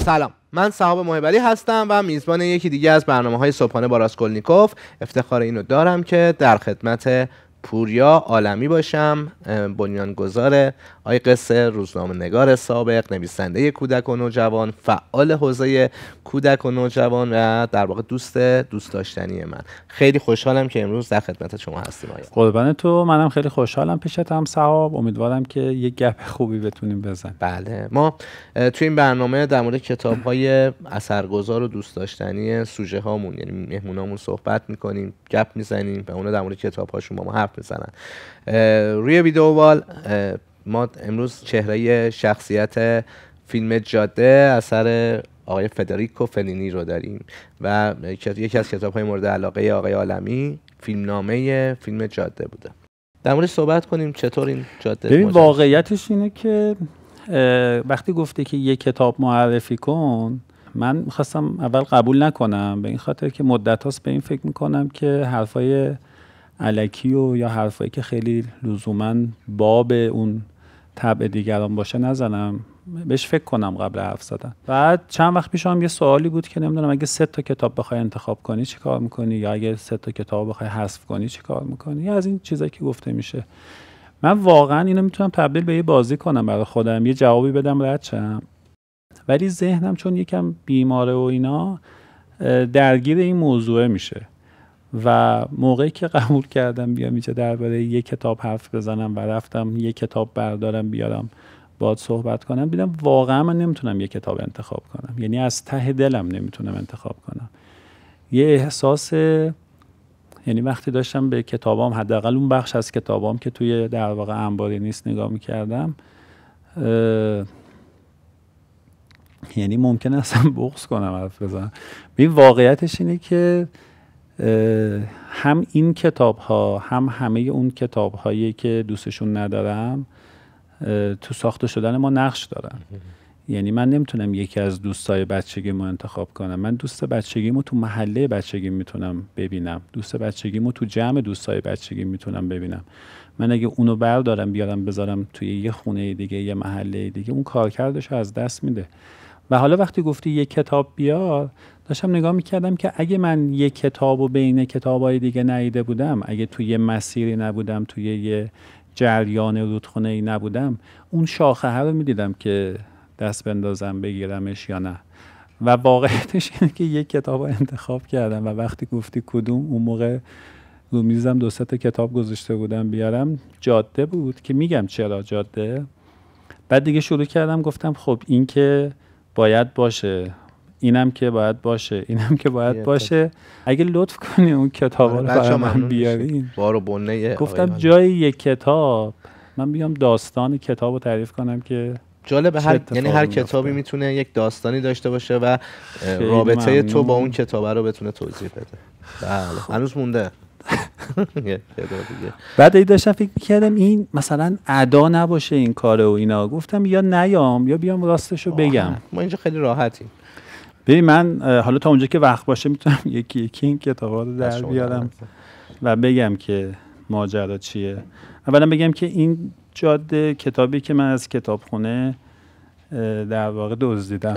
سلام، من صحاب محبعلی هستم و میزبان یکی دیگه از برنامه‌های صبحانه با راسکولنیکوف. افتخار اینو دارم که در خدمت پوریا عالمی باشم، بنیانگذار آی قصه، روزنامه‌نگار سابق، نویسنده کودک و نوجوان، فعال حوزه کودک و نوجوان و در واقع دوست داشتنی من. خیلی خوشحالم که امروز در خدمت شما هستیم. قربان تو، منم خیلی خوشحالم پیشتم صحاب. امیدوارم که یه گپ خوبی بتونیم بزنیم. بله، ما توی این برنامه در مورد کتاب‌های اثرگذار و دوست داشتنی سوژه هامون، یعنی مهمونامون صحبت می‌کنیم، گپ می‌زنیم و اونا در مورد کتاب‌هاشون با ما حرف می‌زنن. روی ویدیو وال ما امروز چهره شخصیت فیلم جاده اثر آقای فدریکو فلینی رو داریم و یکی از کتاب‌های مورد علاقه آقای عالمی فیلمنامه فیلم جاده بوده. در مورد صحبت کنیم چطور این جاده. ببین واقعیتش اینه که وقتی گفته که یک کتاب معرفی کن، من می‌خواستم اول قبول نکنم، به این خاطر که مدت هاست به این فکر میکنم که حرفای الکی و یا حرفایی که خیلی لزوماً باب اون طبع دیگران باشه نزنم، بهش فکر کنم قبل حرف زدن. بعد چند وقت پیشم یه سوالی بود که نمیدونم اگه 3 تا کتاب بخوای انتخاب کنی چی کار میکنی، یا اگه 3 تا کتاب بخوای حذف کنی چی کار میکنی، یا از این چیزایی که گفته میشه. من واقعا اینو میتونم تبدیل به یه بازی کنم برای خودم، یه جوابی بدم رد شم، ولی ذهنم چون یکم بیماره و اینا درگیر این موضوع میشه و موقعی که قبول کردم بیام اینجا درباره یک کتاب حرف بزنم و رفتم یک کتاب بردارم بیارم باهات صحبت کنم، دیدم واقعا من نمیتونم یک کتاب انتخاب کنم، یعنی از ته دلم نمیتونم انتخاب کنم. یه احساس، یعنی وقتی داشتم به کتابام، حداقل اون بخش از کتابام که توی در واقع انباری نیست نگاه میکردم، یعنی ممکنه اصلا بغض کنم حرف بزنم. این واقعیتش اینه که هم این کتاب ها هم همه اون کتاب هایی که دوستشون ندارم تو ساخته شدن ما نقش دارن. یعنی من نمیتونم یکی از دوستای بچگیمو انتخاب کنم. من دوست بچگیمو تو محله بچگیم میتونم ببینم، دوست بچگیمو تو جمع دوستای بچگیم میتونم ببینم. من اگه اونو بردارم بیارم بذارم توی یه خونه دیگه، یه محله دیگه، اون کارکردشو از دست میده. و حالا وقتی گفتی یک کتاب بیار، داشتم نگاه میکردم که اگه من یک کتابو بین کتابای دیگه ندیده بودم، اگه توی یه مسیری نبودم، توی یه جریان رودخونه‌ای نبودم، اون شاخه ها رو میدیدم که دست بندازم بگیرمش یا نه. و واقعیتش اینه که یک کتاب رو انتخاب کردم و وقتی گفتی کدوم، اون موقع رو میزم 2 تا کتاب گذاشته بودم بیارم، جاده بود که میگم چرا جاده. بعد دیگه شروع کردم گفتم خب این که باید باشه، اینم که باید باشه، اینم که باید باشه، اگه لطف کنی اون کتابا رو برای من بیارین. بارو بنه گفتم جای یک کتاب من بیام داستان کتابو تعریف کنم که جالب. یعنی هر کتابی میتونه یک داستانی داشته باشه و رابطه ممنون. تو با اون کتاب رو بتونه توضیح بده. بله، هنوز مونده. بعد ای داشتم فکر میکردم این مثلا ادا نباشه این کاره و اینا، گفتم یا نیام یا بیام راستشو بگم. ما اینجا خیلی راحتیم. ببین من حالا تا اونجا که وقت باشه میتونم یکی این کتابا رو در بیارم و بگم که ماجرا چیه. اولا بگم که این جاده کتابی که من از کتابخونه در واقع دزدیدم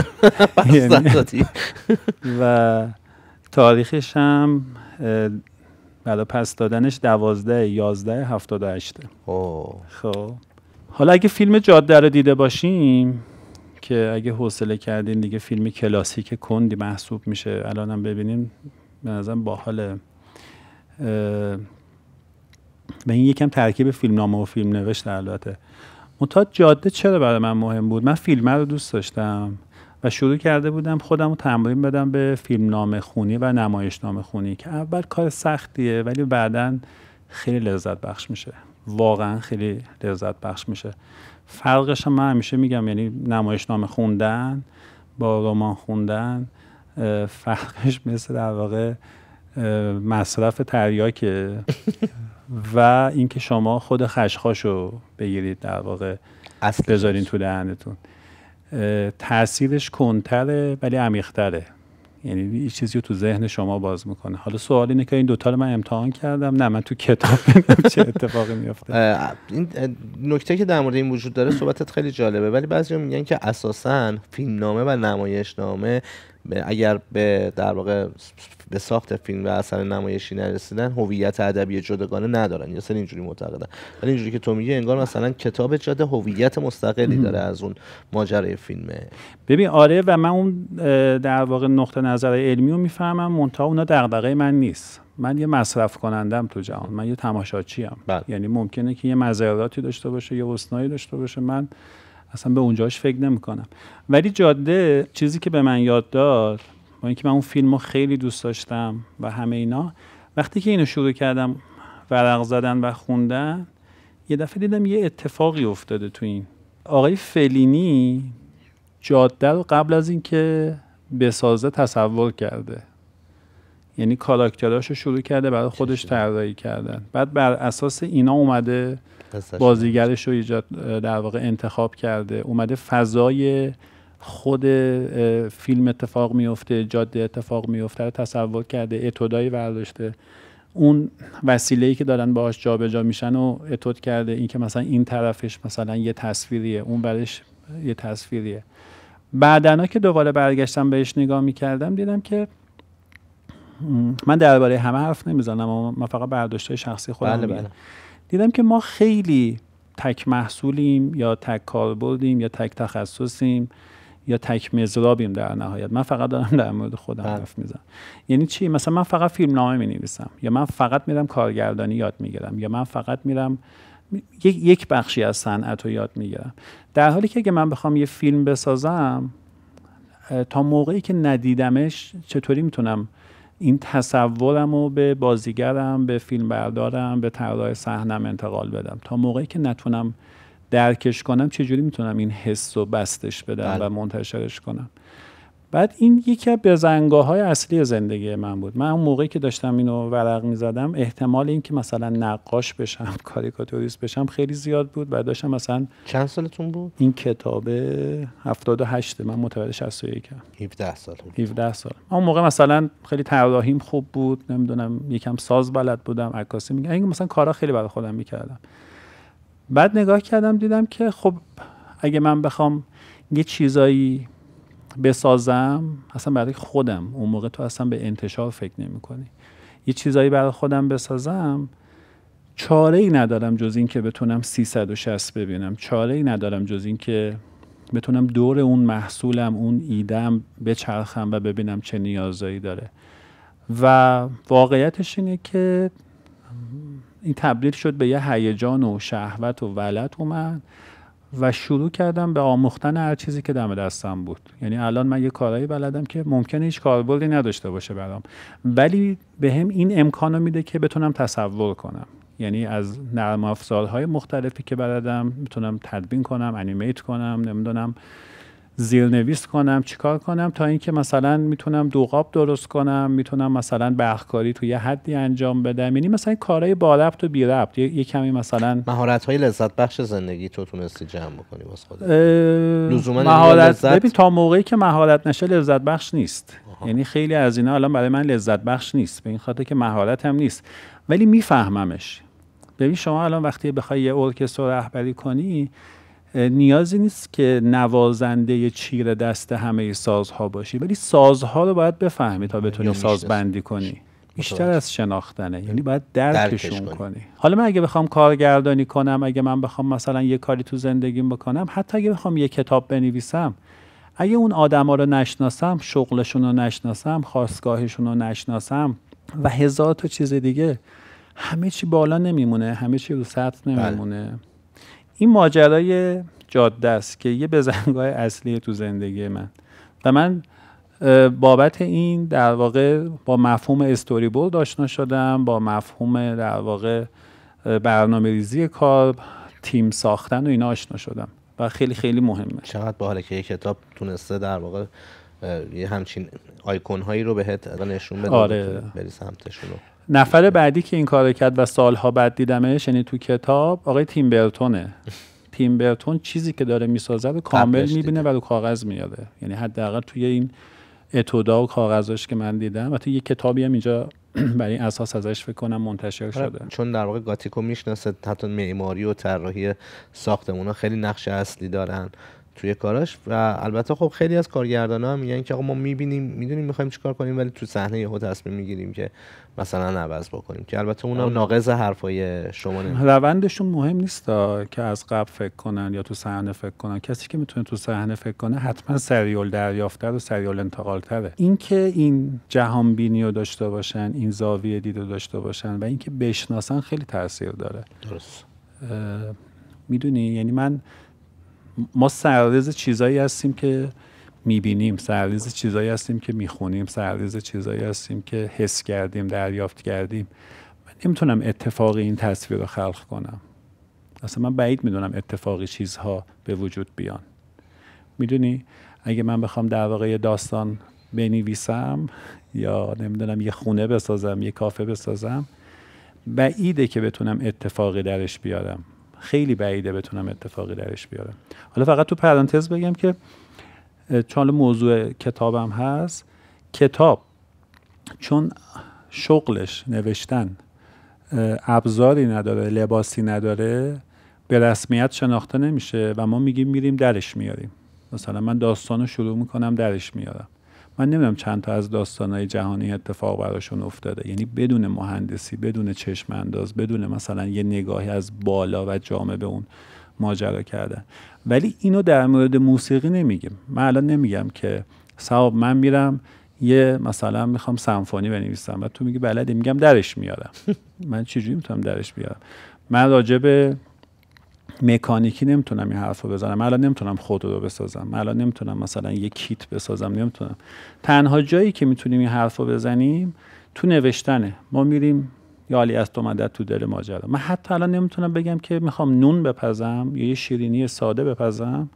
و تاریخش هم برای پس دادنش 12/11/78. خب حالا اگه فیلم جاده رو دیده باشیم که اگه حوصله کردین دیگه، فیلم کلاسیک کندی محسوب میشه، الانم ببینین به نظرم باحاله. و این یکم ترکیب فیلمنامه و فیلم نوشت البته. منتها جاده چرا برای من مهم بود؟ من فیلم رو دوست داشتم و شروع کرده بودم خودم رو تمرین بدم به فیلمنامه خونی و نمایشنامه خونی که اول کار سختیه ولی بعداً خیلی لذت بخش میشه، واقعا خیلی لذت بخش میشه. فرقش هم من همیشه میگم، یعنی نمایشنامه خوندن با رمان خوندن فرقش مثل در واقع مصرف تریاکه و اینکه شما خود خشخاشو بگیرید در واقع بذارین تو دهنتون. تأثیرش کنتره ولی عمیق‌تره. یعنی یه چیزی رو تو ذهن شما باز میکنه. حالا سوال اینه که این دوتا رو من امتحان کردم، نه من تو کتاب چه اتفاقی میفته. این نکته که در مورد این وجود داره صحبتت خیلی جالبه، ولی بعضیا میگن که اساساً فیلمنامه و نمایشنامه اگر به در واقع به ساخت فیلم و اثر نمایشی نرسیدن هویت ادبی جداگانه ندارن، یا سن اینجوری معتقدن. ولی اینجوری که تو میگی انگار مثلا کتاب جاده هویت مستقلی داره از اون ماجرای فیلمه. ببین آره، و من اون در واقع نقطه نظر علمی رو میفهمم، منتها اونا دغدغه من نیست. من یه مصرف کنندم تو جهان، من یه تماشاچی ام. یعنی ممکنه که یه مزراتی داشته باشه، یه حسنایی داشته باشه، من اصلا به اونجاش فکر نمی‌کنم. ولی جاده چیزی که به من یاد داد، با اینکه من اون فیلمو خیلی دوست داشتم و همه اینا، وقتی که اینو شروع کردم ورق زدن و خوندن، یه دفعه دیدم یه اتفاقی افتاده تو این. آقای فلینی جاده رو قبل از اینکه بسازه تصور کرده، یعنی کاراکتراشو شروع کرده برای خودش طراحی کردن، بعد بر اساس اینا اومده بازیگرش رو ایجاد در واقع انتخاب کرده، اومده فضای خود فیلم اتفاق میفته، جاده اتفاق میفته رو تصور کرده، اتودایی برداشته، اون وسیله‌ای که دارن باهاش جابجا میشن و اتود کرده، این که مثلا این طرفش مثلا یه تصویریه، اون برش یه تصویریه. بعدنا که دوباره برگشتم بهش نگاه میکردم، دیدم که من درباره همه حرف نمیزنم اما من فقط برداشت‌های شخصی خودم میگم. دیدم که ما خیلی تک محصولیم یا تک کاربردیم یا تک تخصصیم یا تک مضرابیم در نهایت. من فقط دارم در مورد خودم حرف میزنم. یعنی چی؟ مثلا من فقط فیلمنامه مینویسم، یا من فقط میرم کارگردانی یاد میگیرم، یا من فقط میرم یک بخشی از صنعت رو یاد میگیرم. در حالی که اگه من بخوام یه فیلم بسازم، تا موقعی که ندیدمش چطوری میتونم این تصورم رو به بازیگرم، به فیلمبردارم، به طراح صحنه‌ام انتقال بدم؟ تا موقعی که نتونم درکش کنم چجوری میتونم این حس رو بستش بدم و منتشرش کنم؟ بعد این یکی از بزنگاه‌های اصلی زندگی من بود. من اون موقعی که داشتم اینو ورق می‌زدم، احتمال این که مثلا نقاش بشم، کاریکاتوریست بشم خیلی زیاد بود. و داشتم مثلا چند سالتون بود؟ این کتاب 78، من متولد 61 ام. 17 سال. 17 سال. اون موقع مثلا خیلی طراحیم خوب بود، نمیدونم یکم ساز بلد بودم، عکاسی می‌کردم، این مثلا کارا خیلی برای خودم می‌کردم. بعد نگاه کردم دیدم که خب اگه من بخوام یه چیزایی بسازم، اصلا برای خودم، اون موقع تو اصلا به انتشار فکر نمی کنی، یه چیزایی برای خودم بسازم، چاره‌ای ندارم جز این که بتونم 360 ببینم، چاره‌ای ندارم جز این که بتونم دور اون محصولم، اون ایدم بچرخم و ببینم چه نیازایی داره. و واقعیتش اینه که این تبدیل شد به یه هیجان و شهوت و ولت اومد و شروع کردم به آموختن هر چیزی که دم دستم بود. یعنی الان من یه کارایی بلدم که ممکنه هیچ کاربردی نداشته باشه برام، ولی بهم این امکانو میده که بتونم تصور کنم. یعنی از نرم افزارهای مختلفی که بلدم میتونم تدوین کنم، انیمیت کنم، نمیدونم زیرنویس کنم، چیکار کنم، تا اینکه مثلا میتونم دوقاب درست کنم، میتونم مثلا برقکاری تو یه حدی انجام بدم. یعنی مثلا کارهای با ربط و بی ربط، یه کمی مثلا مهارت‌های لذت بخش زندگی تو تونستی جمع بکنی واسه خودت. لزوما مهارت ببین تا موقعی که مهارت نشه لذت بخش نیست. یعنی خیلی از اینا الان برای من لذت بخش نیست، به این خاطر که مهارت هم نیست، ولی میفهممش. ببین شما الان وقتی بخوای یه ارکستر رهبری کنی، نیازی نیست که نوازنده چیر دست همه سازها باشی، ولی سازها رو باید بفهمی تا بتونی سازبندی کنی. بیشتر از شناختنه، یعنی باید درکشون کنی. حالا من اگه بخوام کارگردانی کنم، اگه من بخوام مثلا یه کاری تو زندگیم بکنم، حتی اگه بخوام یه کتاب بنویسم، اگه اون آدما رو نشناسم، شغلشون رو نشناسم، خاستگاهشون رو نشناسم و هزار تا چیز دیگه، همه چی بالا نمیمونه، همه چی رو سطح نمیمونه. این ماجرای جاده است که یه بزنگاه اصلی تو زندگی من و من بابت این در واقع با مفهوم استوری بورد آشنا شدم، با مفهوم در واقع برنامه‌ریزی کار، تیم ساختن و اینا آشنا شدم و خیلی خیلی مهمه. چقدر باحاله که یک کتاب تونسته در واقع یه همچین آیکون هایی رو بهت نشون بده. آره. بری سمتشون. نفر بعدی که این کارو کرد و سالها بعد دیدمش، یعنی تو کتاب، آقای تیم برتونه. تیم برتون چیزی که داره میسازه رو کامل میبینه و رو کاغذ میاره. یعنی حداقل توی این اتودا و کاغذاش که من دیدم. حتی یه کتابی هم اینجا برای اساس ازش فکر کنم منتشر شده، چون در واقع گاتیکو میشناسه، حتی معماری و طراحی ساختمونا خیلی نقش اصلی دارن توی کاراش. و البته خب خیلی از کارگردانا هم میگن که آقا ما میبینیم میدونیم میخوایم چیکار کنیم، ولی تو صحنه یهو تصمیم میگیریم که مثلا عوض بکنیم، که البته اونم ناقض حرفای شما نمیشه. روندشون مهم نیست که از قبل فکر کنن یا تو صحنه فکر کنن. کسی که میتونه تو صحنه فکر کنه حتما سریال دریافت‌تر و سریال انتقال تره. اینکه این جهان بینی رو داشته باشن، این زاویه دید رو داشته باشن و اینکه بشناسن خیلی تاثیر داره. درست. میدونی یعنی ما سرریز چیزایی هستیم که میبینیم، سرریز چیزایی هستیم که میخونیم، سرریز چیزایی هستیم که حس کردیم، دریافت کردیم. من نمیتونم اتفاقی این تصویر رو خلق کنم. اصلا من بعید میدونم اتفاقی چیزها به وجود بیان. میدونی اگه من بخوام در واقع یه داستان بنویسم یا نمیدونم یه خونه بسازم، یه کافه بسازم، بعیده که بتونم اتفاقی درش بیارم. خیلی بعیده بتونم اتفاقی درش بیارم. حالا فقط تو پرانتز بگم که چون موضوع کتابم هست، کتاب چون شغلش نوشتن ابزاری نداره، لباسی نداره، به رسمیت شناخته نمیشه و ما میگیم میریم درش میاریم. مثلا من داستانو شروع میکنم درش میارم. من نمیدونم چند تا از داستانهای جهانی اتفاق براشون افتاده، یعنی بدون مهندسی، بدون چشم انداز، بدون مثلا یه نگاهی از بالا و جامع به اون ماجرا کردن. ولی اینو در مورد موسیقی نمیگیم. من الان نمیگم که صاحب من میرم یه مثلا میخوام سمفونی بنویسم و تو میگی بلدی، میگم درش میارم. من چجوری میتونم درش بیارم؟ من راجع به مکانیکی نمیتونم این حرفو بزنم. من الان نمیتونم خودرو بسازم. من الان نمیتونم مثلا یه کیت بسازم. نمیتونم. تنها جایی که میتونیم این حرفو بزنیم تو نوشتنه. ما میریم یا علی است اومده تو دل ماجرا. من حتی الان نمیتونم بگم که میخوام نون بپزم یا یه شیرینی ساده بپزم،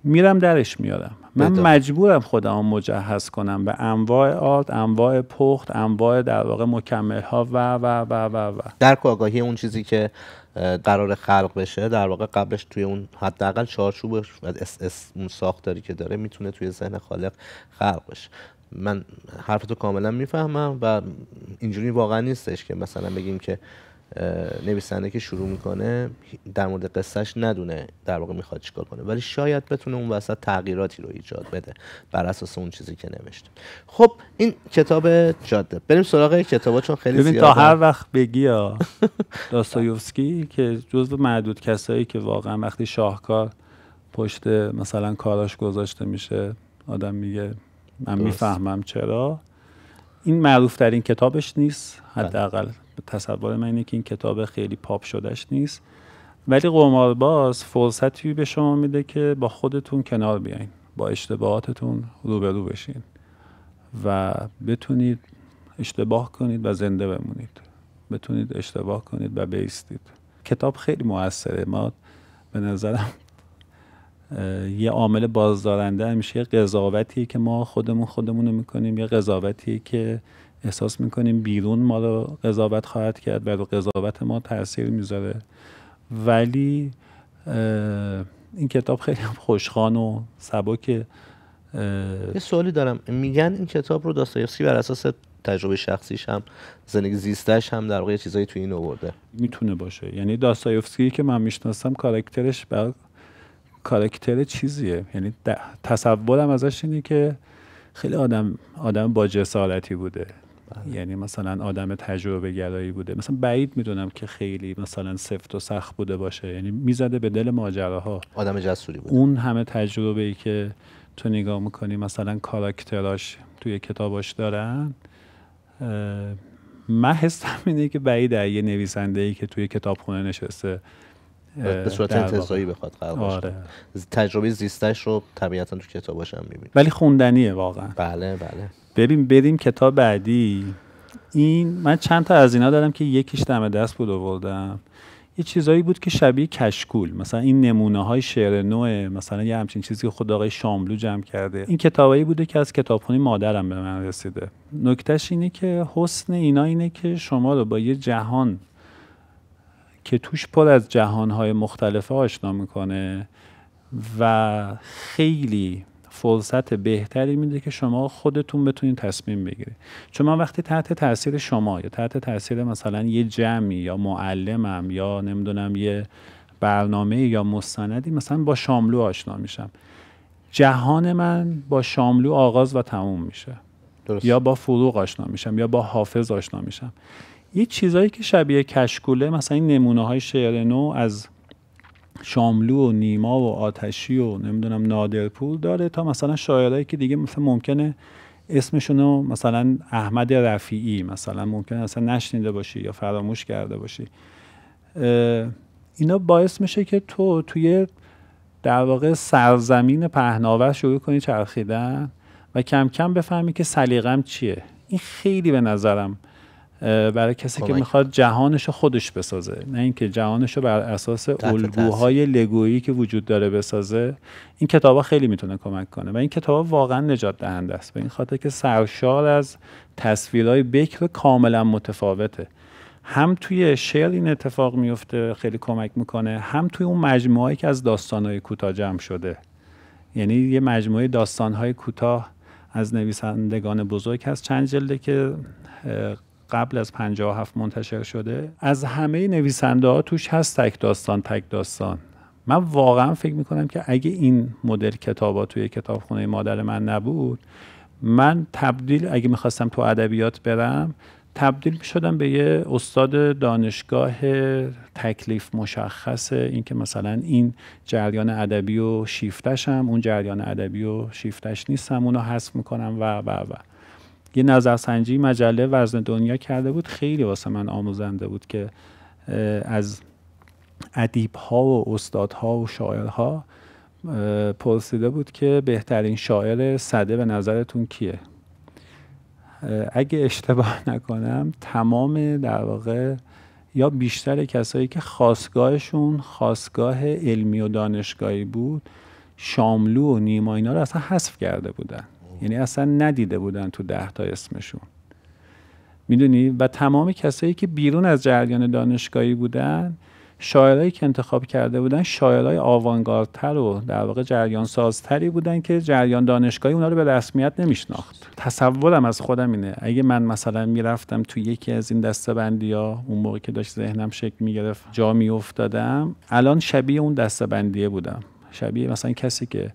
میرم درش میارم. من مجبورم خودم مجهز کنم به انواع آرد، انواع پخت، انواع در واقع مکمل ها و درک و آگاهی اون چیزی که قرار خلق بشه در واقع قبلش توی اون حداقل چارچوبش و اون ساختاری که داره میتونه توی ذهن خالق خلق بشه. من حرفتو کاملا میفهمم و اینجوری واقعا نیستش که مثلا بگیم که نویسنده که شروع میکنه در مورد قصهش ندونه در واقع میخواد چیکار کنه، ولی شاید بتونه اون وسط تغییراتی رو ایجاد بده بر اساس اون چیزی که نوشته. خب این کتاب جاده، بریم سراغ کتابا چون خیلی زیاده. تا هر وقت بگی داستایوفسکی که جزو معدود کسایی که واقعا وقتی شاهکار پشت مثلا کاراش گذاشته میشه آدم میگه من میفهمم چرا. این معروف ترین کتابش نیست، حداقل تصور من اینه که این کتاب خیلی پاپ شدهش نیست، ولی قمارباز فرصتی به شما میده که با خودتون کنار بیاین، با اشتباهاتتون روبرو بشین و بتونید اشتباه کنید و زنده بمونید، بتونید اشتباه کنید و بایستید. کتاب خیلی موثره. ما به نظرم یه عامل بازدارنده همیشه یه قضاوتیه که ما خودمون رو میکنیم، یه قضاوتیه که احساس میکنیم بیرون ما رو قضاوت خواهد کرد و رو قضاوت ما تاثیر میذاره. ولی این کتاب خیلی خوشخوان و سبکه. یه سوالی دارم، میگن این کتاب رو داستایوفسکی بر اساس تجربه شخصیش هم زندگی زیستش هم در واقع چیزایی توی این آورده؟ میتونه باشه. یعنی داستایوفسکی که من میشناسم کاراکترش کاراکتر چیزیه، یعنی تصورم ازش اینه که خیلی آدم با جسارتی بوده. یعنی مثلا آدم تجربه گرایی بوده. مثلا بعید میدونم که خیلی مثلا سفت و سخت بوده باشه. یعنی میزده به دل ماجراها. آدم جسوری بوده. اون همه تجربه‌ای که تو نگاه میکنی مثلا کاراکتراش توی کتاباش دارن، من حسم اینه که بعیده یه نویسنده‌ای که توی کتابخونه نشسته به صورت انتزاعی بخواد خلق کنه. تجربه زیستش رو طبیعتا تو کتاباش هم می‌بینی. ولی خوندنیه واقعا. بله. بریم کتاب بعدی. این من چند تا از اینا دارم که یکیش دم دست بود آوردم. یه چیزایی بود که شبیه کشکول، مثلا این نمونه‌های شعر نو، مثلا یه همچین چیزی که خود آقای شاملو جمع کرده. این کتابایی بوده که از کتابخونه مادرم به من رسیده. نکتهش اینه که حسن اینا اینه که شما رو با یه جهان که توش پر از جهان‌های مختلفه آشنا میکنه و خیلی فرصت بهتری میده که شما خودتون بتونید تصمیم بگیرید. چون من وقتی تحت تاثیر شما یا تحت تاثیر مثلا یه جمعی یا معلمم یا نمیدونم یه برنامه یا مستندی مثلا با شاملو آشنا میشم، جهان من با شاملو آغاز و تموم میشه. درست. یا با فروغ آشنا میشم یا با حافظ آشنا میشم. یه چیزایی که شبیه کشکوله، مثلا این نمونه های شعر نو از شاملو و نیما و آتشی و نمیدونم نادرپور داره، تا مثلا شاعرایی که دیگه مثلا ممکنه اسمشونو مثلا احمد رفیعی مثلا ممکنه اصلا نشنیده باشی یا فراموش کرده باشی. اینا باعث میشه که تو توی در واقع سرزمین پهناور شروع کنی چرخیدن و کم کم بفهمی که سلیقه‌م چیه. این خیلی به نظرم برای کسی که میخواد جهانشو خودش بسازه، نه اینکه جهانشو بر اساس الگوهای لگویی که وجود داره بسازه، این کتابا خیلی میتونه کمک کنه و این کتابا واقعا نجات دهنده است، به این خاطر که سرشار از تصویرهای بکر کاملا متفاوته. هم توی شعر این اتفاق میفته خیلی کمک میکنه، هم توی اون مجموعه‌ای که از داستانهای کوتاه جمع شده. یعنی یه مجموعه داستانهای کوتاه از نویسندگان بزرگ هست، چند جلده که قبل از 57 منتشر شده. از همه نویسنده ها توش هست تک داستان. من واقعا فکر میکنم که اگه این مدل کتابا توی کتابخونه مادر من نبود، من اگه میخواستم تو ادبیات برم تبدیل میشدم به یه استاد دانشگاه تکلیف مشخصه، این که مثلا این جریان ادبی و شیفتشم، اون جریان ادبی و شیفتش نیستم، اونو حذف میکنم و یه نظرسنجی مجله وزن دنیا کرده بود، خیلی واسه من آموزنده بود که از ادیب‌ها و استادها و شاعرها پرسیده بود که بهترین شاعر سده به نظرتون کیه. اگه اشتباه نکنم تمام در واقع یا بیشتر کسایی که خاستگاهشون خاستگاه علمی و دانشگاهی بود، شاملو و نیما اینا رو اصلا حذف کرده بودن، یعنی اصلا ندیده بودن تو 10 تا اسمشون، میدونی. و تمام کسایی که بیرون از جریان دانشگاهی بودن، شاعرایی که انتخاب کرده بودن شاعرای آوانگاردتر و در واقع جریان سازتری بودن که جریان دانشگاهی اونا رو به رسمیت نمیشناخت. تصورم از خودم اینه اگه من مثلا میرفتم تو یکی از این دسته‌بندی‌ها، اون موقع که داشت ذهنم شکل میگرفت جا میافتادم، الان شبیه اون دسته‌بندیه بودم، شبیه مثلا کسی که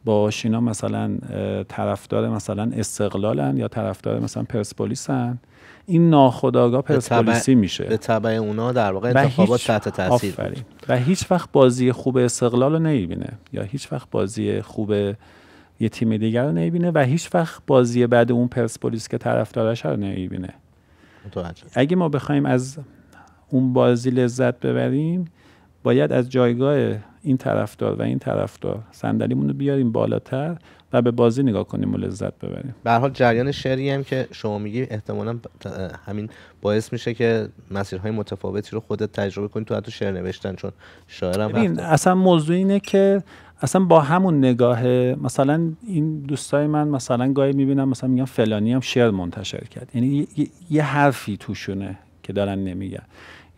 با اینا مثلا طرفدار مثلا استقلالن یا طرفدار مثلا پرسپولیسن، این ناخودآگاه پرسپولیسی میشه، به تبع اونا در واقع انتخابات تحت تاثیر بود و هیچ وقت بازی خوب استقلال رو نمیبینه یا هیچ وقت بازی خوب یه تیم دیگر رو نمیبینه و هیچ وقت بازی بعد اون پرسپولیس که طرفدارش رو نمیبینه. اگه ما بخوایم از اون بازی لذت ببریم، باید از جایگاه این طرفدار و این طرفدار صندلیمون رو بیاریم بالاتر و به بازی نگاه کنیم و لذت ببریم. به هر حال جریان شعری هم که شما میگی احتمالاً همین باعث میشه که مسیرهای متفاوتی رو خودت تجربه کنی تو حتی شعر نوشتن، چون شاعرم اصلا موضوع اینه که اصلا با همون نگاه، مثلا این دوستای من مثلا گاهی میبینم مثلا میگن فلانی هم شعر منتشر کرد، یعنی یه حرفی توشونه که دارن نمیگن،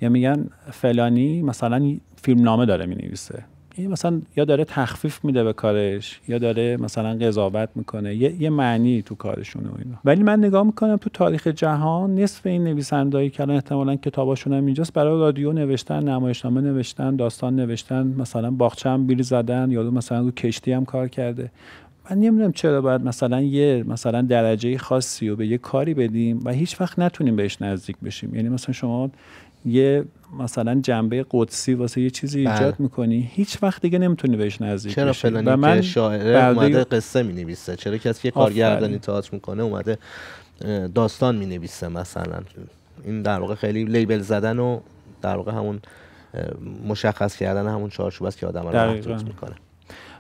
یا میگن فلانی مثلا فیلمنامه داره مینویسه، این مثلا یا داره تخفیف میده به کارش یا داره مثلا قضاوت میکنه، یه معنی تو کارشونه و اینا. ولی من نگاه میکنم تو تاریخ جهان نصف این نویسندهایی که الان احتمالاً کتاباشون هم اینجاست برای رادیو نوشتن، نمایشنامه نوشتن، داستان نوشتن، مثلا باغچه هم بیل زدن یا مثلا رو کشتی هم کار کرده. من نمیدونم چرا باید مثلا مثلا درجه خاصی رو به یه کاری بدیم و هیچ وقت نتونیم بهش نزدیک بشیم. یعنی مثلا شما یه مثلا جنبه قدسی واسه یه چیزی ایجاد میکنی، هیچ وقت دیگه نمیتونی بهش نزدیک بشی. چرا فلانی که شاعر اومده قصه مینویسه؟ چرا کسی که کارگردانی تئاتر میکنه اومده داستان مینویسه مثلا؟ این در واقع خیلی لیبل زدن و در واقع همون مشخص کردن همون چارچوب است که آدم رو محدود میکنه.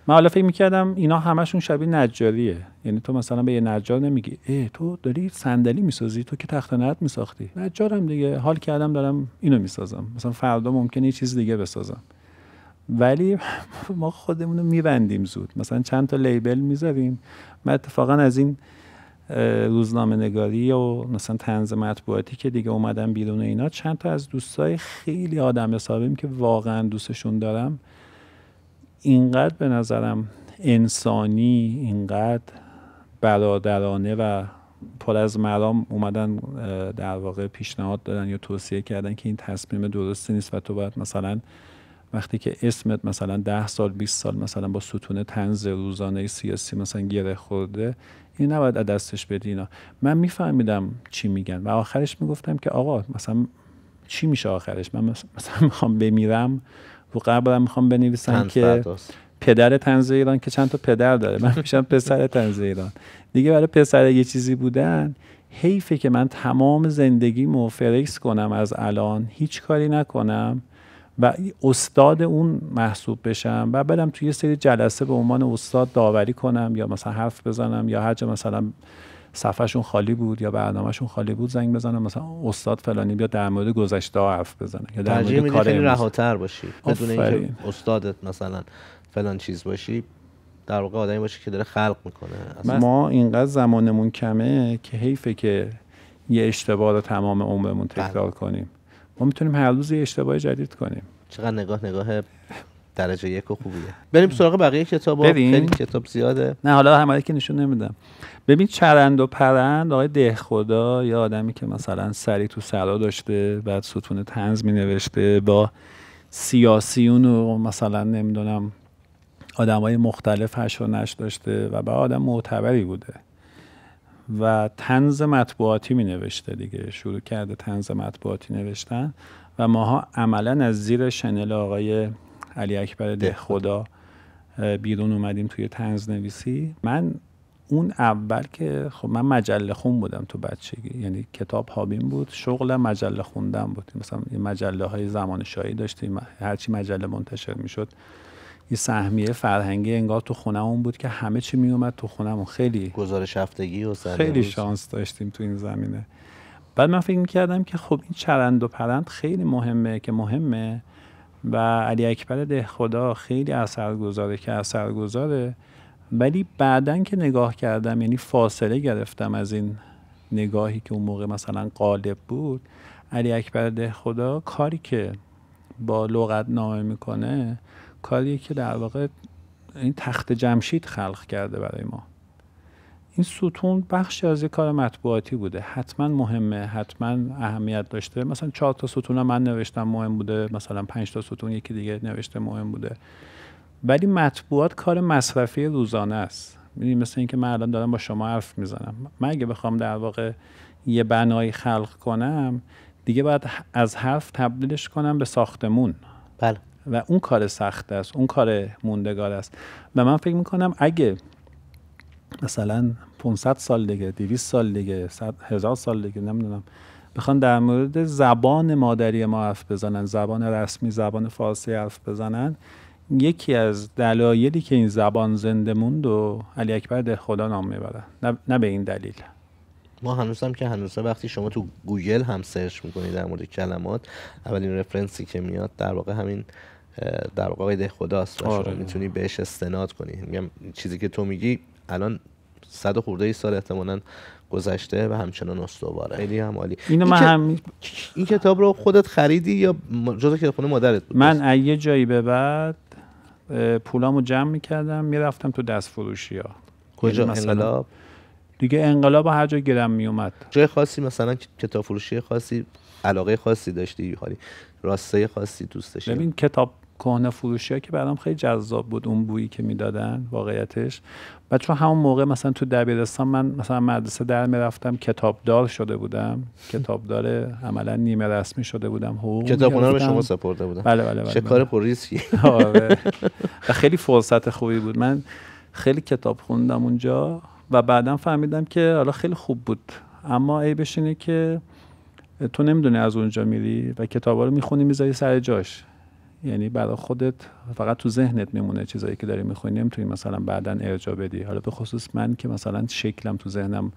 من حالا فکر میکردم اینا همشون شبیه نجاریه، یعنی تو مثلا به یه نجار نمیگی تو داری صندلی میسازی، تو که تخت نرد میساختی. نجارم دیگه، حال کردم دارم اینو میسازم، مثلا فردا ممکنه یه چیز دیگه بسازم. ولی ما خودمون رو میبندیم زود، مثلا چند تا لیبل میذاریم. من اتفاقا از این روزنامه نگاری و مثلا طنز مطبوعاتی که دیگه اومدن بیرون اینا، چند تا از دوستای خیلی آدم حسابیم که واقعا دوستشون دارم، اینقدر به نظرم انسانی اینقدر برادرانه و پر از مرام اومدن در واقع پیشنهاد دادن یا توصیه کردن که این تصمیم درستی نیست و تو باید مثلا وقتی که اسمت مثلا 10 سال 20 سال مثلا با ستون طنز روزانه سیاسی مثلا گره خورده، این نباید دستش بدی اینا. من میفهمیدم چی میگن و آخرش میگفتم که آقا مثلا چی میشه آخرش؟ من مثلا میخوام بمیرم رو قبرم میخوام بنویسم که پدر طنز ایران، که چند تا پدر داره، من میشم پسر طنز ایران دیگه. برای پسر یه چیزی بودن حیفه که من تمام زندگیمو فرکس کنم از الان هیچ کاری نکنم و استاد اون محسوب بشم و برم توی یه سری جلسه به عنوان استاد داوری کنم یا مثلا حرف بزنم یا هر جا مثلا صفحه‌شون خالی بود یا برنامه‌شون خالی بود زنگ بزنم مثلا استاد فلانی بیا در مورد گذشته حرف بزنه یا در مورد کار خیلی رهاتر باشی بدون اینکه استادت مثلا فلان چیز باشی، در واقع آدمی باشی که داره خلق میکنه. ما اینقدر زمانمون کمه که حیفه که یه اشتباه رو تمام عمرمون تکرار کنیم. ما میتونیم هر روز یه اشتباه جدید کنیم. چقدر نگاه درجه یک و خوبیه. بریم سراغ بقیه کتابا. خیلی کتاب زیاده. نه حالا همه که نشون نمیدم. ببین چرند و پرند آقای دهخدا یا آدمی که مثلا سری تو سرا داشته بعد ستون طنز مینوشته با سیاسیون و مثلا نمیدونم آدمای مختلف هش و نش داشته و با آدم معتبری بوده و طنز مطبوعاتی مینوشته دیگه، شروع کرده طنز مطبوعاتی نوشتن و ماها عملا از زیر شنل آقای علی اکبر دهخدا بیرون اومدیم توی طنز نویسی. من اون اول که خب من مجله خون بودم تو بچگی، یعنی کتاب هابیم بود، شغلم مجله خوندن بود. مثلا یه مجله های زمان شاهی داشتیم، هرچی مجله منتشر میشد یه سهمیه فرهنگی انگار تو خونمون بود که همه چی میومد تو خونمون. خیلی گزارش هفتگی و خیلی شانس داشتیم تو این زمینه. بعد من فکر می‌کردم که خب این چرند و پرند خیلی مهمه و علی اکبر دهخدا خیلی اثرگذاره، ولی بعدن که نگاه کردم یعنی فاصله گرفتم از این نگاهی که اون موقع مثلا غالب بود. علی اکبر دهخدا کاری که با لغتنامه میکنه کاری که در واقع این تخت جمشید خلق کرده برای ما. این ستون بخشی از یک کار مطبوعاتی بوده، حتما مهمه، حتما اهمیت داشته. مثلا 4 تا ستون من نوشتم مهم بوده، مثلا 5 تا ستون یکی دیگه نوشته مهم بوده، ولی مطبوعات کار مصرفی روزانه است. می‌بینید مثل این که من الان دارم با شما حرف میزنم، من اگه بخوام در واقع یه بنایی خلق کنم دیگه باید از حرف تبدیلش کنم به ساختمون. بله. و اون کار سخت است، اون کار موندگار است. و من فکر میکنم اگه مثلا 500 سال دیگه، 200 سال دیگه، 1000 سال دیگه نمیدونم بخوان در مورد زبان مادری ما حرف بزنن، زبان رسمی، زبان فارسی حرف بزنن، یکی از دلایلی که این زبان زنده موند و علی اکبر دهخدا نام میبره، نه به این دلیل. ما هنوز وقتی شما تو گوگل هم سرچ میکنید در مورد کلمات، اولین رفرنسی که میاد در واقع همین در واقع آقای دهخداست و شما میتونی بهش استناد کنی. میگم چیزی که تو میگی الان 100 خورده سال احتمالاً گذشته و همچنان استواره. خیلی هم عالی. این کتاب رو خودت خریدی یا جزو کتابخونه مادرت بود؟ من یه جایی به بعد پولامو جمع میکردم میرفتم تو دست فروشی ها. کجا؟ انقلاب؟ دیگه انقلاب هر جا گیرم میومد. جای خاصی مثلا کتاب فروشی خاصی علاقه خاصی داشتی؟ حالی راسته خاصی دوست داشتی؟ ببین کتاب کهنه فروشی ها که برام خیلی جذاب بود، اون بویی که میدادن واقعیتش. بعد چون همون موقع مثلا تو دبیرستان من مثلا مدرسه در میرفتم، کتابدار شده بودم، کتابدار عملا نیمه رسمی شده بودم. کتابخونه رو به شما سپرده بودم. بله. چه کار پرریسکی. آره. و خیلی فرصت خوبی بود. من خیلی کتاب خوندم اونجا و بعدم فهمیدم که حالا خیلی خوب بود، اما عیبش اینه که تو نمیدونی از اونجا میری و کتابا رو میخونی میذاری سر جاش، یعنی برای خودت فقط تو ذهنت میمونه چیزایی که داری میخونی، نمیتونی مثلا بعدن ارجاع بدی. حالا به خصوص من که مثلا شکلم تو ذهنم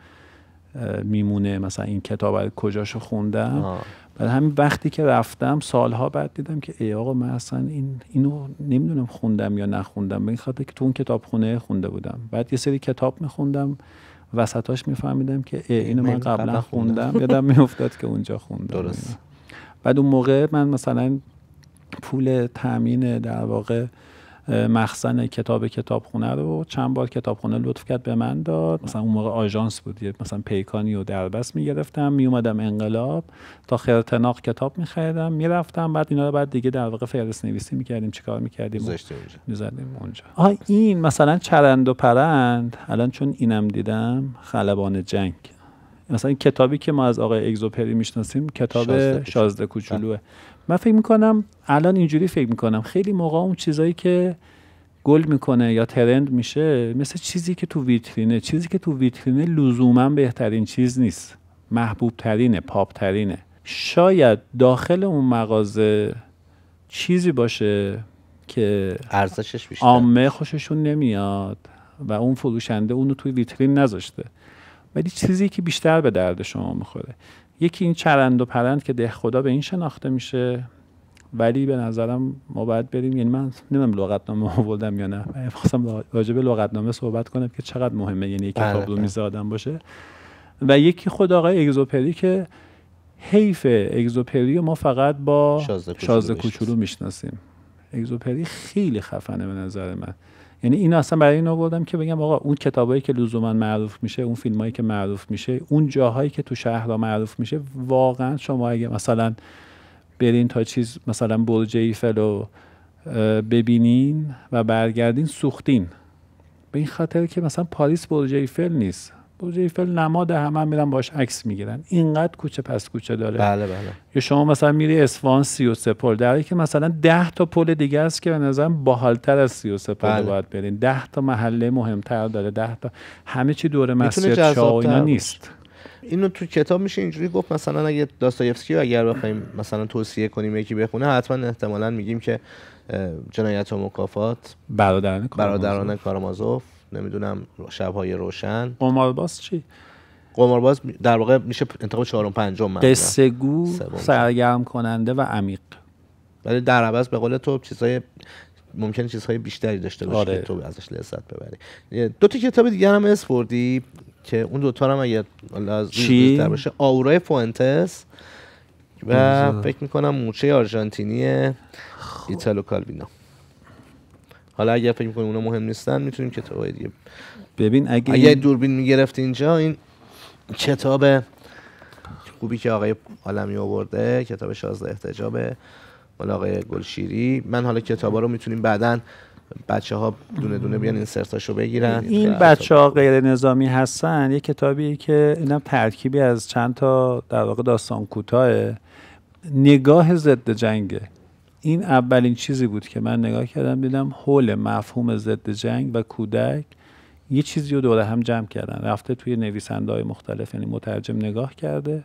میمونه، مثلا این کتاب رو کجاشو خوندم. بعد همین وقتی که رفتم سالها بعد دیدم که ای آقا من اصلا اینو نمیدونم خوندم یا نخوندم، به این خاطر که تو اون کتابخونه خونده بودم. بعد یه سری کتاب میخوندم وسطاش میفهمیدم که اینو من قبلا خوندم، یادم میافتاد که اونجا خوندم. درست. بعد اون موقع من مثلا پول تامین در واقع مخزن کتابخونه رو چند بار کتابخونه لطف کرد به من داد. مثلا اون موقع آژانس بود، مثلا پیکانی و دربست میگرفتم، میومدم انقلاب تا خرتناق کتاب میخریدم میرفتم، بعد اینا رو بعد دیگه در واقع فهرست نویسی میکردیم، چیکار میکردیم میذاریم اونجا. این مثلا چرند و پرند، الان چون اینم دیدم، خلبان جنگ، مثلا این کتابی که ما از آقای اگزوپری میشناسیم کتاب شازده کوچولوه. من فکر میکنم الان اینجوری فکر میکنم خیلی موقع اون چیزایی که گل میکنه یا ترند میشه مثل چیزی که تو ویترینه، چیزی که تو ویترینه لزوما بهترین چیز نیست، محبوب ترینه، پاپ ترینه. شاید داخل اون مغازه چیزی باشه که ارزشش بیشتر، عامه خوششون نمیاد و اون فروشنده اونو توی ویترین نذاشته، ولی چیزی که بیشتر به درد شما میخوره. یکی این چرند و پرند که دهخدا به این شناخته میشه، ولی به نظرم ما باید بریم، یعنی من نمیدونم لغتنامه آوردم یا نه، من خواستم راجع به لغتنامه صحبت کنم که چقدر مهمه، یعنی یک کتاب رو میز آدم باشه. و یکی خود آقای اگزوپری که حیف اگزوپری رو ما فقط با شازده کوچولو میشناسیم. اگزوپری خیلی خفنه به نظر من. یعنی اینو اصلا برای این آوردم که بگم آقا اون کتابایی که لزوما معروف میشه، اون فیلمایی که معروف میشه، اون جاهایی که تو شهرها معروف میشه، واقعا شما اگه مثلا برین تا چیز مثلا برج ایفل رو ببینین و برگردین سوختین، به این خاطر که مثلا پاریس برج ایفل نیست. برج ایفل نماد، همه میرن باش عکس میگیرن، اینقدر کوچه پس کوچه داره. بله. یا شما مثلا میری اصفهان 33 پل، در حالی که مثلا 10 تا پل دیگه است که به نظرم باحال‌تر از 33 پل باید برین. 10 تا محله مهمتر داره، 10 تا همه چی دور مسجد شاه و اینا نیست. اینو تو کتاب میشه اینجوری گفت، مثلا اگه داستایفسکی رو اگر بخوایم مثلا توصیه کنیم یکی بخونه، حتما احتمالاً میگیم که جنایت و مکافات، برادران کارامازوف، نمیدونم شب‌های روشن. قمارباز چی؟ قمارباز در واقع میشه انتخاب 4 و 5 قصه گو، سرگرم کننده و عمیق. ولی در عوض به قول تو ممکنه چیزهای بیشتری داشته باشه که تو ازش لذت ببری. 2 تا کتاب دیگه هم اسپوردی که اون 2 تا هم اگه از بیشتر باشه، آورای فوئنتس و فکر میکنم موچه آرژانتینی ایتالو کالوینو. حالا اگه فکر میکنیم اونا مهم نیستن، میتونیم کتابای دیگه ببین. اگه دوربین میگرفت اینجا، این کتاب خوبی که آقای عالمی آورده، کتاب 16 احتجاب مال آقای گلشیری. من حالا کتابا رو میتونیم بعداً بچه‌ها دونه دونه بیان اینسرتاشو بگیرن. این بچه‌ها غیر نظامی هستن. یه کتابیه که اینم ترکیبی از چند تا در واقع داستان کوتاه، نگاه ضد جنگه. این اولین چیزی بود که من نگاه کردم، دیدم حول مفهوم ضد جنگ و کودک یه چیزی رو دوره هم جمع کردن. رفته توی نویسنده‌های مختلف، یعنی مترجم نگاه کرده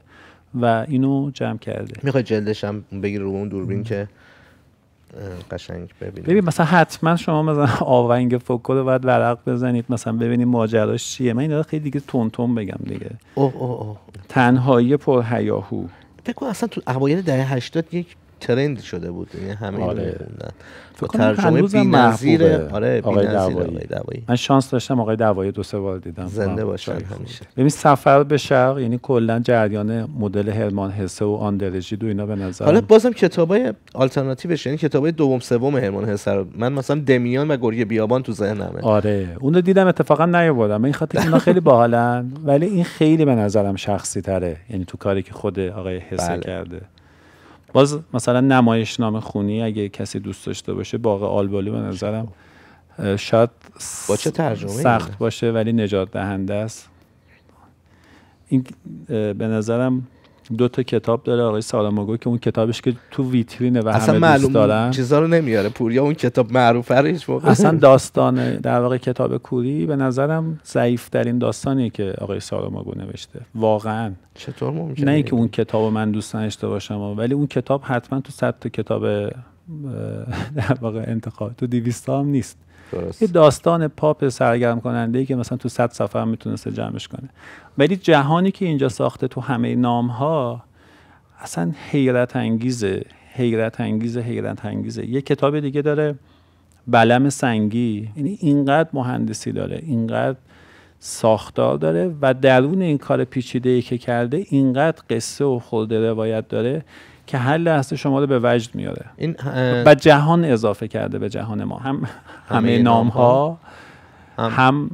و اینو جمع کرده. میخوای جلدش هم بگیر رو اون دوربین که قشنگ ببینید. ببین مثلا حتما شما مثلا آونگ فوکو رو باید ورق بزنید، مثلا ببینید ماجراش چیه. من اینا خیلی دیگه تون بگم دیگه. تنهایی پر هیاهو. فکر کنم اصلا تو اوایل دهه 80 یک ترند شده بود، یعنی همه اینو می‌خوندن. ترجمه بی‌نظیر آقای دعوایی. من شانس داشتم آقای دعوایی 2-3 بار دیدم. زنده باشن همیشه. ببین سفر به شرق، یعنی کلا جریان مدل هرمان هسه و آندرژید و اینا به نظر. حالا بازم کتابای آلترناتیوش، یعنی کتابای دوم سوم هرمان هسه رو من مثلا دمیان و گرگ بیابان تو ذهنمه. اون رو دیدم، اتفاقا نیاوردم این خاطر اینا خیلی باحالن، ولی این خیلی به نظرم شخصی تره، یعنی تو کاری که خود آقای حسه کرده. باز مثلا نمایشنامه خونی اگه کسی دوست داشته باشه، باغ آلبالی به نظرم شاید با چه ترجمه سخت باشه ولی نجات دهنده است. این به نظرم 2 تا کتاب داره آقای ساراماگو که اون کتابش که تو ویترینه و همه دوست دارن، چیزا رو نمیاره پوریا. اون کتاب معروفه رو هیچ موقع اصلا داستان در واقع کتاب کوری به نظرم ضعیف ترین داستانی که آقای ساراماگو نوشته واقعا. چطور ممکنه؟ نه اینکه اون کتابو من دوست نداشته باشم، ولی اون کتاب حتما تو 100 تا کتاب در واقع انتخاب تو 200 هم نیست. یه داستان پاپ سرگرم کننده‌ای که مثلا تو 100 صفحه هم میتونسته جمعش کنه، ولی جهانی که اینجا ساخته تو همه نام‌ها اصلا حیرت انگیزه. یه کتاب دیگه داره، بلم سنگی، یعنی اینقدر مهندسی داره، اینقدر ساختار داره و درون این کار پیچیده‌ای که کرده اینقدر قصه و خود روایت داره که هر لحظه شما رو به وجد میاره. و جهان اضافه کرده به جهان ما، هم همه نام‌ها، هم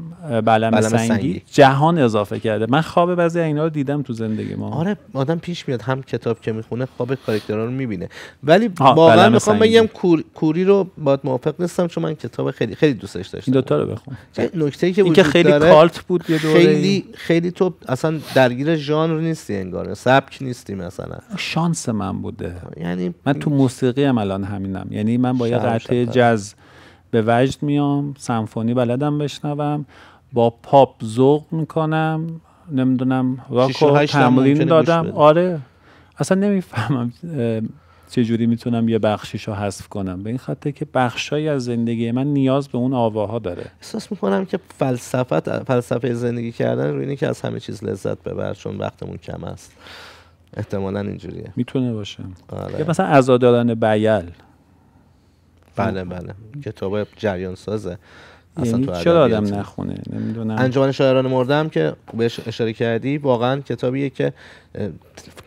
بلم سنگی جهان اضافه کرده. من خواب بعضی اینا رو دیدم تو زندگی ما. آره آدم پیش میاد هم کتاب که میخونه خواب کاراکترها رو میبینه. ولی واقعا میخوام بگم کوری رو باید موافق نیستم، چون من کتاب خیلی خیلی دوستش داشتم. این دوتا رو بخون. نکته‌ای که وجود خیلی داره کالت بود یه دوره، خیلی تو اصلا درگیر ژانر نیستی انگار، سبک نیستی مثلا. شانس من بوده. یعنی من تو موسیقی هم الان همینم، یعنی من با یه قطعه جاز به وجد میام، سمفونی بلدم بشنوم، با پاپ ذوق میکنم، نمیدونم راکو تمرین دادم. آره اصلا نمیفهمم چجوری میتونم یه بخشیشو حذف کنم، به این خاطر که بخشایی از زندگی من نیاز به اون آواها داره. احساس میکنم که فلسفه زندگی کردن روی اینه که از همه چیز لذت ببر، چون وقتمون کم است. احتمالاً اینجوریه. میتونه باشه. آره. یا مثلا عزاداران بیل. بله کتاب جریان سازه. یعنی چرا آدم نخونه؟ نمیدونم. انجمن شاعران مرده هم که بهش اشاره کردی، واقعا کتابیه که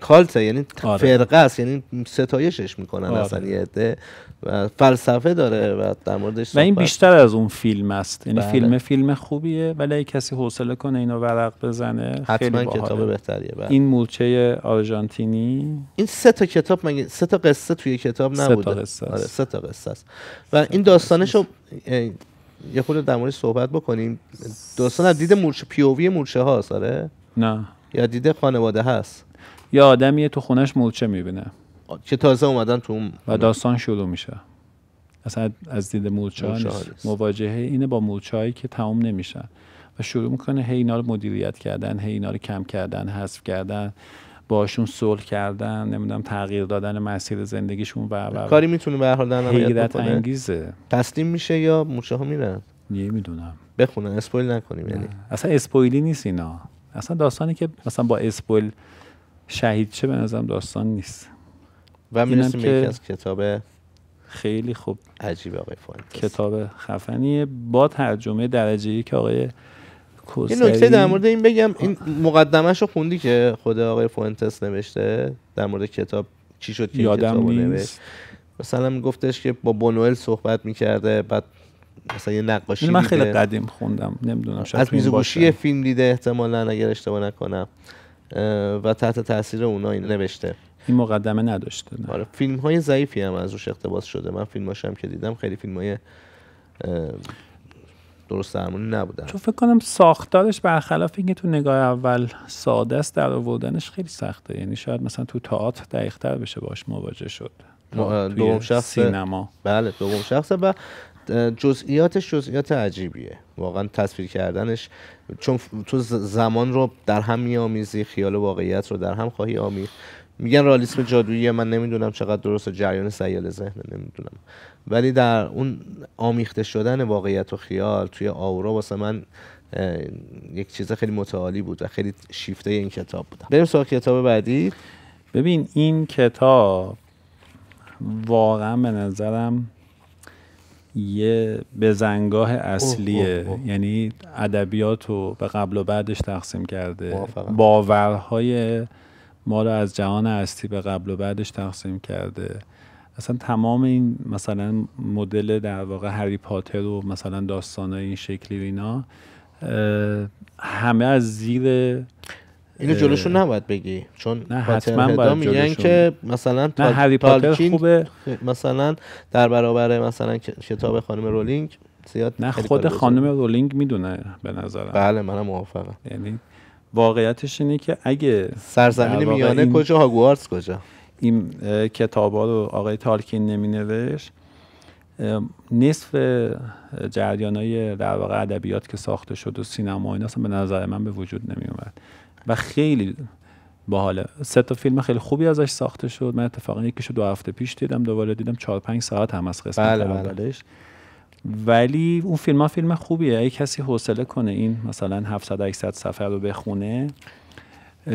کالته، یعنی فرقه است، یعنی ستایشش میکنن اصلا یه عده، و فلسفه داره و در موردش و این بیشتر از اون فیلم است. یعنی فیلم خوبیه، ولی اگه کسی حوصله کنه اینو ورق بزنه حتما کتاب بهتریه. این مورچه آرژانتینی، این 3 تا کتاب، مگه 3 تا قصه توی کتاب نبوده؟ 3 تا قصه است. و این داستانشو یه خورده در موردش صحبت بکنیم. داستان از دید مورچه، پیووی مورچه هاست. آره نه یا دید خانواده هست، یا آدمیه تو خونش مورچه میبینه که تازه اومدن تو و داستان شروع میشه. اصلا از دید مورچه ها نیست. مواجهه اینه با مورچه هایی که تمام نمیشن و شروع میکنه هی اینا رو مدیریت کردن، هی اینا رو کم کردن، حذف کردن، باشون صلح کردن، نمیدونم تغییر دادن مسیر زندگیشون و کاری میتونه به هر حال در نهایت بکنه. انگیزه. تسلیم میشه یا مورچه ها میرن؟ نمیدونم. بخونن، اسپویل نکنیم. یعنی اصلا اسپویلی نیست اینا. اصلا داستانی که مثلا با اسپویل شهید چه به نظرم داستان نیست. و میرسیم به یکی از کتاب خیلی خوب عجیب آقای فوئنتس. کتاب خفنیه با ترجمه درجه‌ای که آقای یه نکته در مورد این بگم، این مقدمه‌شو خوندی که خود آقای فوئنتس نوشته در مورد کتاب چی شد که کتابو نوشت؟ مثلا میگفتش که با بونوئل صحبت میکرده، بعد مثلا یه نقاشی من خیلی قدیم خوندم، نمیدونم شاید از میزگوشی فیلم دیده احتمالاً اگر اشتباه نکنم، و تحت تاثیر اونها این نوشته. این مقدمه نداشته. نه. آره فیلم‌های ضعیفی هم از روش اقتباس شده. من فیلماشم که دیدم خیلی فیلم‌های درست درمونی نبودن. چون فکر کنم ساختارش برخلاف اینکه تو نگاه اول ساده است، در آوردنش خیلی سخته. یعنی شاید مثلا تو تئاتر دقیق‌تر بشه باش مواجه شد. دوم شخص سینما. بله دوم شخصه و جزئیاتش جزئیات عجیبیه واقعا. تصویر کردنش، چون تو زمان رو در هم می‌آمیزی، خیال واقعیت رو در هم خواهی آمیخت. میگن رئالیسم جادویی، من نمیدونم چقدر درسته، جریان سیال ذهن نمیدونم، ولی در اون آمیخته شدن واقعیت و خیال توی آورا واسه من یک چیز خیلی متعالی بود و خیلی شیفته این کتاب بود. بریم سراغ کتاب بعدی. ببین این کتاب واقعا به نظرم یه بزنگاه اصلیه. یعنی ادبیات رو به قبل و بعدش تقسیم کرده، باورهای ما رو از جهان هستی به قبل و بعدش تقسیم کرده. اصلا تمام این مثلا مدل در واقع هری پاتر و مثلا داستانای این شکلی و اینا همه از زیر اینو جلوشون نباید بگی، چون نه حتما باید میگن که مثلا نه هری پاتر خوبه مثلا در برابر مثلا کتاب خانم رولینگ زیاد. نه خود خانم رولینگ میدونه به نظرم. بله منم موافقم. یعنی واقعیتش اینه که اگه سرزمین میانه کجا، هاگوارتس کجا، این کتابا رو آقای تالکین نمینوشت، نصف جریانای در واقع ادبیات که ساخته شد و سینما اینا اصلا به نظر من به وجود نمی اومد و خیلی باحاله. 3 تا فیلم خیلی خوبی ازش ساخته شد. من اتفاقا یکیشو 2 هفته پیش دیدم، دوباره دیدم 4-5 ساعت هم از قسمت اولش. ولی اون فیلم خوبیه. اگه کسی حوصله کنه این مثلا 700-800 صفحه رو بخونه،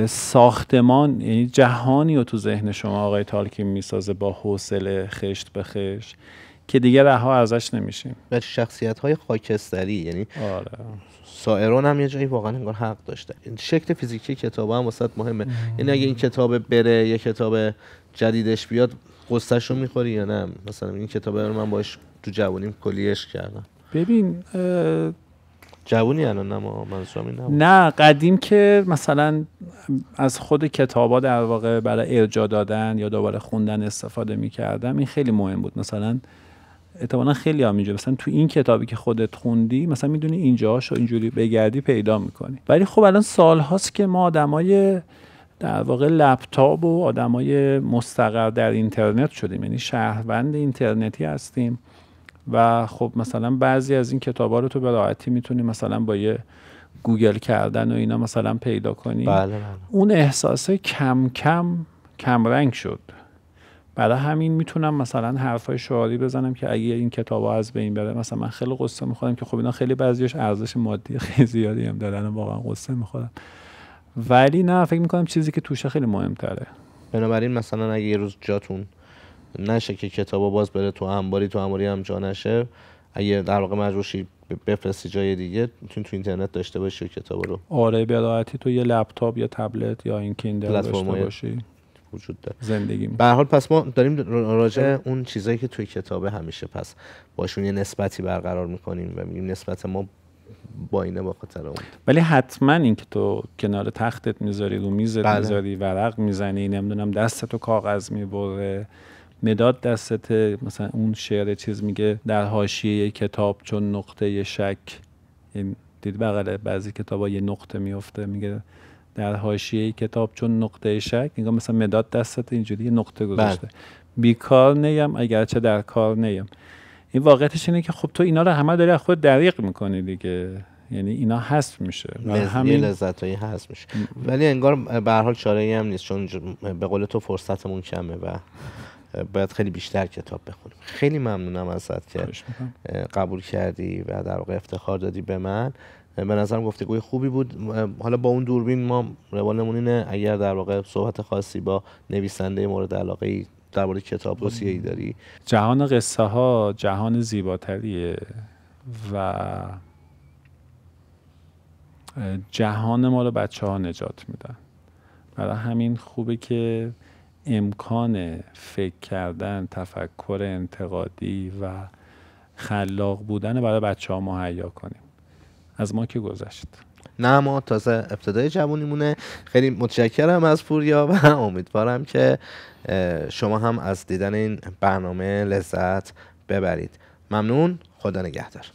ساختمان یعنی جهانی رو تو ذهن شما آقای تالکین میسازه با حوصله خشت به خشت که دیگه رها ازش نمیشیم. و شخصیت‌های خاکستری، یعنی آره سائرون هم یه جایی واقعا انگار حق داشته. شکل فیزیکی کتاب هم واسط مهمه. یعنی اگه این کتاب بره یه کتاب جدیدش بیاد قصه‌ش رو میخوری یا نه؟ مثلا این کتاب رو من باش تو جوونیم کلی عشق کردم. ببین جوونی الان منظورم این نبود. نه قدیم که مثلا از خود کتابا در واقع برای ارجاع دادن یا دوباره خوندن استفاده می‌کردم، این خیلی مهم بود. مثلا احتمالاً خیلی هم اینجا مثلا تو این کتابی که خودت خوندی مثلا میدونی اینجاهاشو اینجوری بگردی پیدا میکنی. ولی خب الان سال هاست که ما آدمای در واقع لپتاپ و آدمای مستقر در اینترنت شدیم، یعنی شهروند اینترنتی هستیم و خب مثلا بعضی از این کتابا رو تو به راحتی میتونی مثلا با یه گوگل کردن و اینا مثلا پیدا کنی. بله. اون احساس کم رنگ شد. برای همین میتونم مثلا حرفای شعاری بزنم که اگه این کتابا از بین بره مثلا من خیلی قصه میخورم که خب اینا خیلی بعضیش ارزش مادی خیلی زیادی هم دارن و واقعا قصه میخورم، ولی نه فکر میکنم چیزی که توشه خیلی مهمتره. بنابراین مثلا اگه یه روز جاتون نشه که کتابا باز بره تو انباری هم جا نشه، اگه در واقع مجبور شی بفرستی جای دیگه میتونی تو اینترنت داشته باشی کتابا رو. آره به راحتی تو یه لپتاپ یا تبلت یا این کیندل داشته باشی وجود داره. زندگی به هر حال پس ما داریم راجع اون چیزایی که توی کتابه همیشه پس باشون یه نسبتی برقرار میکنیم و میگیم نسبت ما با اینه با خاطر اون. ولی حتما این که تو کنار تختت میذاری رو میزت بله. میذاری ورق میزنی نمیدونم دستتو کاغذ میبره مداد دستت، مثلا اون شعر چیز میگه در حاشیه کتاب چون نقطه شک، این دید بغل بعضی کتابا یه نقطه میفته میگه در حاشیه کتاب چون نقطه شک، انگار مثلا مداد دستت اینجوری یه نقطه گذاشته. بیکار نیم اگرچه در کار نیم. این واقعیتش اینه که خب تو اینا رو همه داری از خود دریغ میکنی دیگه، یعنی اینا حذف میشه همین لذتایی حذف میشه. ولی انگار به هر حال چاره‌ای هم نیست، چون به قول تو فرصتمون کمه و باید خیلی بیشتر کتاب بخونیم. خیلی ممنونم ازت که قبول کردی و در واقع افتخار دادی به من. به نظرم گفتگوی خوبی بود. حالا با اون دوربین ما روالمون اینه اگر در واقع صحبت خاصی با نویسنده مورد علاقه‌ای درباره کتاب توصیه‌ای داری. جهان قصه ها جهان زیباتریه و جهان ما رو بچه‌ها نجات میدن. برای همین خوبه که امکان فکر کردن، تفکر انتقادی و خلاق بودن برای بچه‌ها مهیا کنیم. از ما که گذشت. نه ما تازه ابتدای جوونیمونه. خیلی متشکرم از پوریا و امیدوارم که شما هم از دیدن این برنامه لذت ببرید. ممنون. خدا نگهدار.